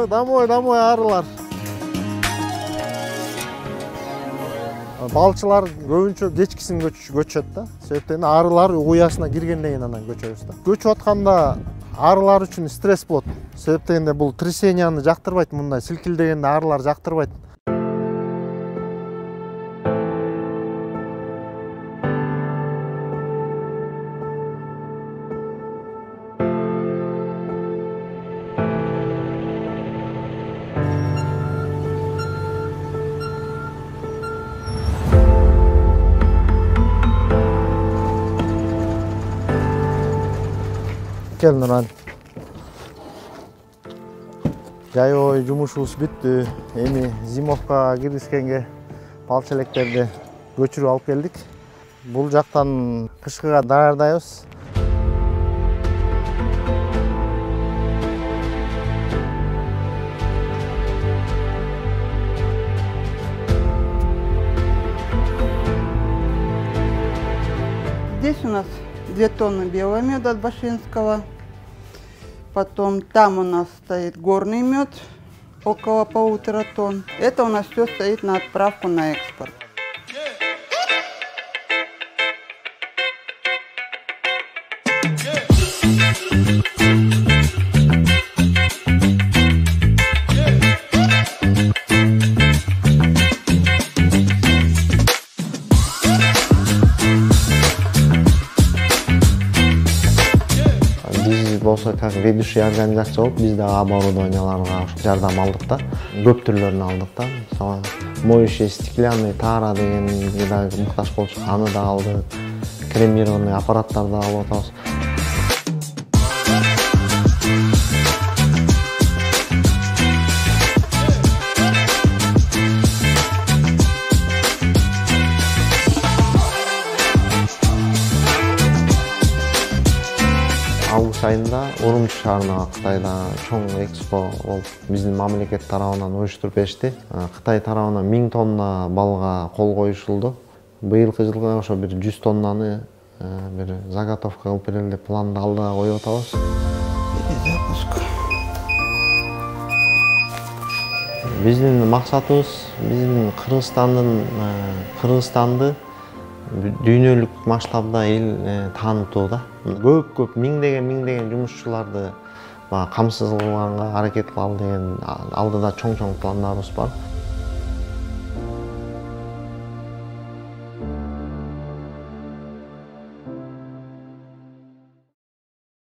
домой арылар. Балчылар көбүнчө кечкисин көчөт да. Себептен арылар уясына киргенден кийин анан көчөбүз да. Көчүп атканда арылар үчүн стресс болот. Себептен бул трясенияны жактырбайт, мындай силкилдегенде арылар жактырбайт. Gel Nurhan. Жай жумушубуз бүттү. Эми зимовка киргизгенге балчы электерди көчүрүп алып келдик. Бул жактан кышкыга даярдайбыз. Здесь у нас 2 тонны белого меда от Башинского. Потом там у нас стоит горный мед, около 1,5 тонн. Это у нас все стоит на отправку на экспорт. Болсо как ведущий организация болуп биз дагы оборудованияларга жардам алдык да. Көп түрлөрүн алдык да. Мисалы моющий стеклянный тара дегенге дагы муктаж болчу, аны да алдык. Кремированный аппараттарды алып атабыз. Август айында Урумчи шаарына Кытайда чоң экспо болуп, биздин мамлекет тарабынан уюштуруп беришти. Кытай тарабынан 1000 тонна балга кол коюшулду. Быйылкы жылга ошо бир 100 тоннаны бир заготовка кылып берели деп планды алдыга коюп атабыз. Биздин максатыбыз биздин Кыргызстанды дүйнөлүк масштабда эл таанытуу да. Көп миңдеген жумушчуларды камсыз кылганга аракет кылалы деген алдыда чоң пландарыбыз бар.